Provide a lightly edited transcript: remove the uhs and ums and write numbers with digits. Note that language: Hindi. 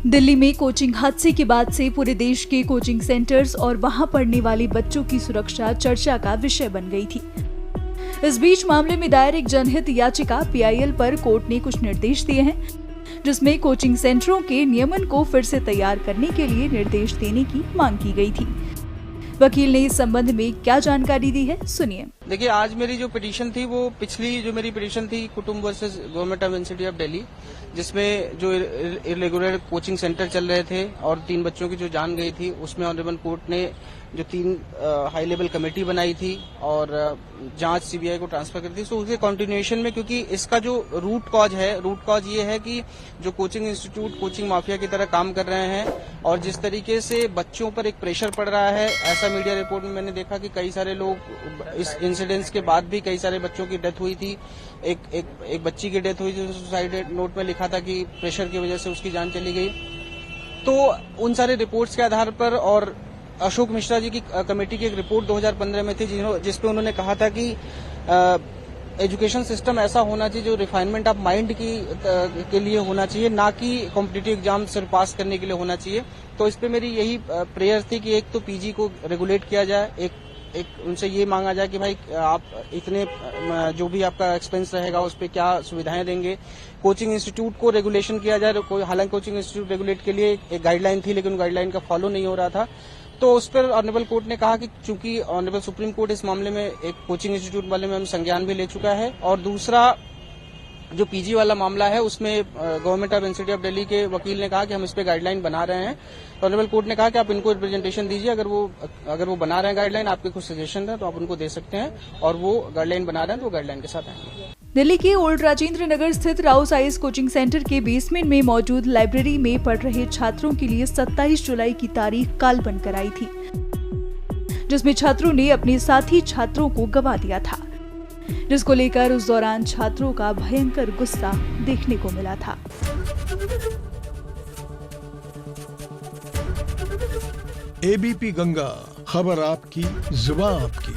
दिल्ली में कोचिंग हादसे के बाद से पूरे देश के कोचिंग सेंटर्स और वहां पढ़ने वाले बच्चों की सुरक्षा चर्चा का विषय बन गई थी। इस बीच मामले में दायर एक जनहित याचिका पीआईएल पर कोर्ट ने कुछ निर्देश दिए हैं, जिसमें कोचिंग सेंटरों के नियमन को फिर से तैयार करने के लिए निर्देश देने की मांग की गई थी। वकील ने इस संबंध में क्या जानकारी दी है, सुनिए। देखिए, आज मेरी जो पिटीशन थी वो पिछली जो मेरी पिटीशन थी कुटुंब versus government of university of Delhi, जिसमें जो इरेगुलर कोचिंग सेंटर चल रहे थे और 3 बच्चों की जो जान गई थी, उसमें ऑनरेबल कोर्ट ने जो 3 हाई लेवल कमेटी बनाई थी और जांच सीबीआई को ट्रांसफर कर दी। तो उसके कंटिन्यूएशन में, क्योंकि इसका जो रूट कॉज ये है कि जो कोचिंग इंस्टीट्यूट कोचिंग माफिया की तरह काम कर रहे हैं और जिस तरीके से बच्चों पर एक प्रेशर पड़ रहा है, ऐसा मीडिया रिपोर्ट में मैंने देखा कि कई सारे लोग इस इंसिडेंट्स के बाद भी कई सारे बच्चों की डेथ हुई थी। एक बच्ची की डेथ हुई थी, सुसाइड नोट में लिखा था कि प्रेशर की वजह से उसकी जान चली गई। तो उन सारे रिपोर्ट्स के आधार पर और अशोक मिश्रा जी की कमेटी की एक रिपोर्ट 2015 में थी, जिसपे उन्होंने कहा था कि एजुकेशन सिस्टम ऐसा होना चाहिए जो रिफाइनमेंट ऑफ माइंड के लिए होना चाहिए, ना कि कॉम्पिटिटिव एग्जाम सिर्फ पास करने के लिए होना चाहिए। तो इस पे मेरी यही प्रेयर थी कि एक तो पीजी को रेगुलेट किया जाए, एक उनसे ये मांगा जाए कि भाई आप इतने जो भी आपका एक्सपेंस रहेगा उस पर क्या सुविधाएं देंगे। कोचिंग इंस्टीट्यूट को रेगुलेशन किया जाए। हालांकि कोचिंग इंस्टीट्यूट रेगुलेट के लिए एक गाइडलाइन थी, लेकिन गाइडलाइन का फॉलो नहीं हो रहा था। तो उस पर ऑनरेबल कोर्ट ने कहा कि चूंकि ऑनरेबल सुप्रीम कोर्ट इस मामले में एक कोचिंग इंस्टीट्यूट वाले में हम संज्ञान भी ले चुका है, और दूसरा जो पीजी वाला मामला है उसमें government of university of Delhi के वकील ने कहा कि हम इस पे गाइडलाइन बना रहे हैं। ऑनरेबल कोर्ट ने कहा कि आप इनको रिप्रेजेंटेशन दीजिए, अगर वो बना रहे हैं गाइडलाइन, आपके कुछ सजेशन है तो आप उनको दे सकते हैं, और वो गाइडलाइन बना रहे हैं तो वो गाइडलाइन के साथ आएंगे। दिल्ली के ओल्ड राजेंद्र नगर स्थित राउ साइज कोचिंग सेंटर के बेसमेंट में मौजूद लाइब्रेरी में पढ़ रहे छात्रों के लिए 27 जुलाई की तारीख काल बनकर आई थी, जिसमें छात्रों ने अपने साथी छात्रों को गंवा दिया था, जिसको लेकर उस दौरान छात्रों का भयंकर गुस्सा देखने को मिला था। एबीपी गंगा, खबर आपकी, जुबान आपकी।